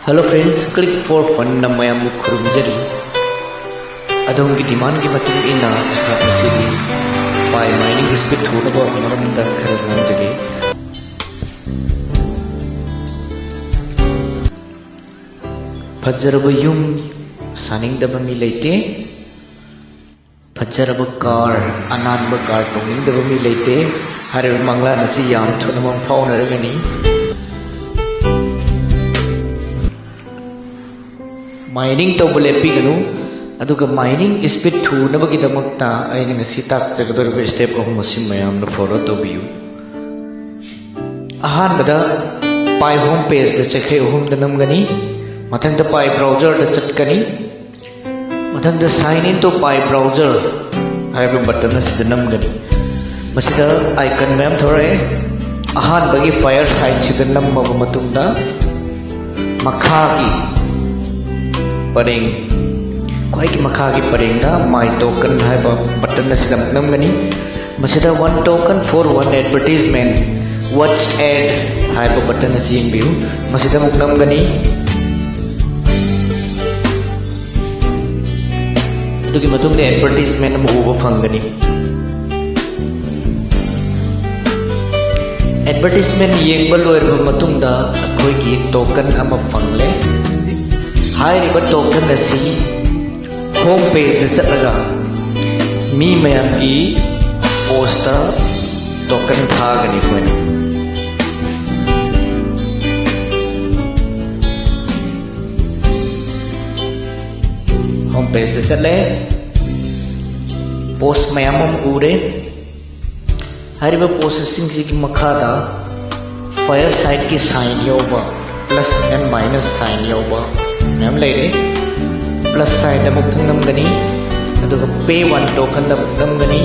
Hello friends, click for fun मैम खुरुमजरी अदोम की डिमांड की मतुंग इना हासिली पाई माइनिंग स्पीड थोड़बो मरमदा खरद नंजगे फजरब युम सानिंग दब मी लेते फजरब कार अनानब कार टोनिंग दब मी लेते हरे मंगला नसी याम थुनमम फाउनरगनी माइनिंग तो लेपी गनु माइनिंग स्पीड थूनबगीदमक्ता अइना ngasi ताकजगदोरबा स्टेप अहुम असिम मयाम फॉलो तौबियु अहानबदा पाई होम पेज द चखे अहुम द नमगनी मथंग द पाई ब्राउजर द चटकनी मथंग द sign in to Pi browser हाइब बटन अस द नमगनी मसिदा आइकन मैम थोरे अहानबगी फायर साइट सिद नमब मतुंगदा मखागी परेंग कोई की मखा की परेंगा माई टोकन है बटन से नमगनी मसिदा one token for one advertisement watch ad है बटन से यंबियु मसिदा मुक नमगनी दुगी मतुंग एडवर्टाइजमेंट मुब फंगनी एडवर्टाइजमेंट येंगबल लोइरब मतुंगदा कोई की टोकन अमा फंगले हाइरिबा टोकन असी होम पेज चलगा मी मयाम की पोस्ट टोकन थागनी खोना होम पेज चले पोस्ट मयाम उरे हाइरिबा पोस्टिंग की मखादा फायर साइट की साइन योबा प्लस एंड माइनस साइन योबा मैम लेरे प्लस साइड अमुक नमगनी पे वन टोकन नमगनी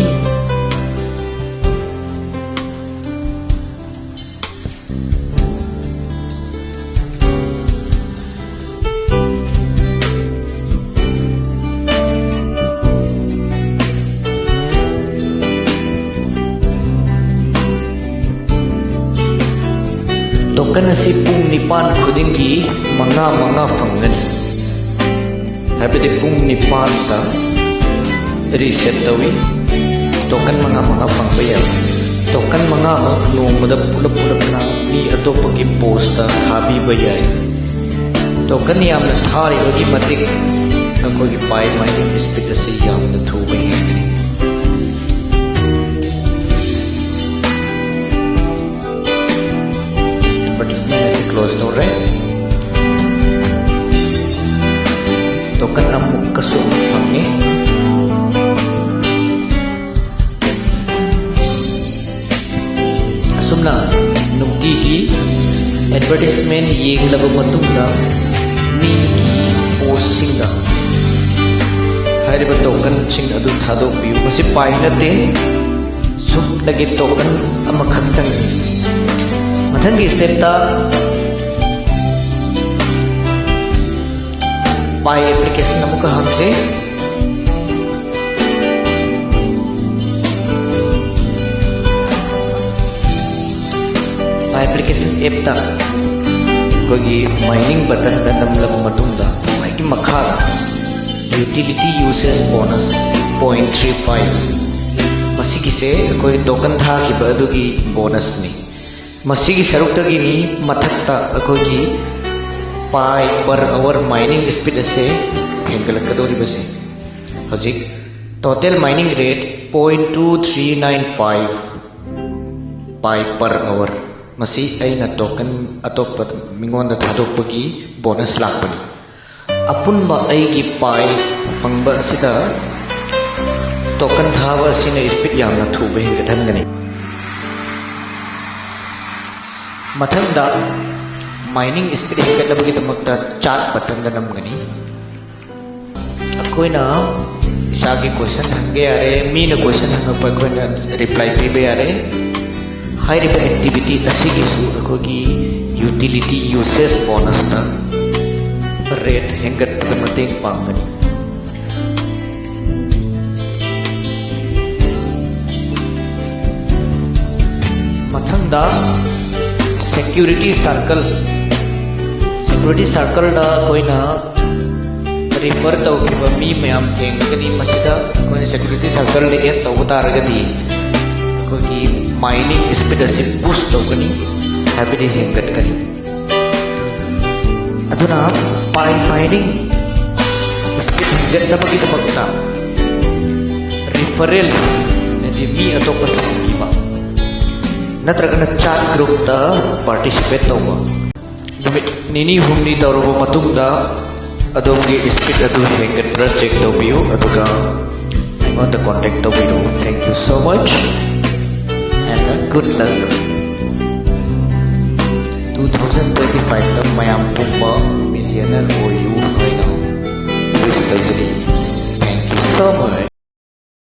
टोकन असी पुंग निपान खुदिंगी मंगा मंगा फंगनी हाइबदि पुंग निपान ता रीसेट तवी टोकन मंगा मंगा फंगबा याय टोकन मंगा नोंबदा पुलप पुलपना मी अतोपकी पोस्ट थाबीबा याय टोकन यामना थारिबगी मतिक अखोगी पाई माइनिंग स्पीड असी यामना थूबा हेगनी क्लोज हो रहे टोकन अमुक कसुम फंगे असुमना नुक्ति की एडवर्टाइजमेंट येंगलब मतुंगदा मी पोस्टिंगदा हाइरिबा टोकन सिंग अदु थादोकबियु मसि पाइनते सुबदगी टोकन अमखक्तंग मथंगी स्टेपता पाई एप्लीकेशन अमुक हमसे पाई एप्लीकेशन ऐप ता कोई माइनिंग बटन दा नमलब मतुंगदा पाई की मखा यूटिलिटी यूसेज बोनस 0.35 मसी की से कोई टोकन था की बदुगी बोनस नहीं मसी की सरुक्तगिनी मथक्ता कोई पाई पर आवर माइनिंग स्पीड से हेंगलकदोरिबसे हजिक total mining rate 0.2395 Pi per hour मसी अइना टोकन अतोप मिंगोंदा थादोकपगी बोनस लाकपनी अपुनबा अइगी पाई फंगबा सिदा टोकन थाबा सिना स्पीड यामना थुबे हेंगदंगनी मथंगदा माइनिंग स्पीड हेंगदबगीदमक्ता चार्ट बटन द नमगनी अखोइना इसागी क्वेश्चन हंगे यारे मीना क्वेश्चन हंगप अखोइना रिप्लाई पीबे यारे हाइरिबा एक्टिविटी असिगिसु अखोगी यूटिलिटी यूसेज बोनस दा रेट हेंगदबग मतेंग पांगनी मथंगदा security circle security circle da koina refer tawkiba mi mayam thengani masida koina security circle le add taw taragadi koki mining speed ase boost tawkani habidi hengat kani aduna mining speed hengat namagi damakta referral jadi mi atau singkiba natragana chat group ta participate tawba numit nini humni tawraba matungda adongi speed adu hengat bra check tawbiu aduga on the contact tawbiu. Thank you so much and good luck. 2025 ta mayam pumba millionaire oyu haina wish tawjari. Thank you so much.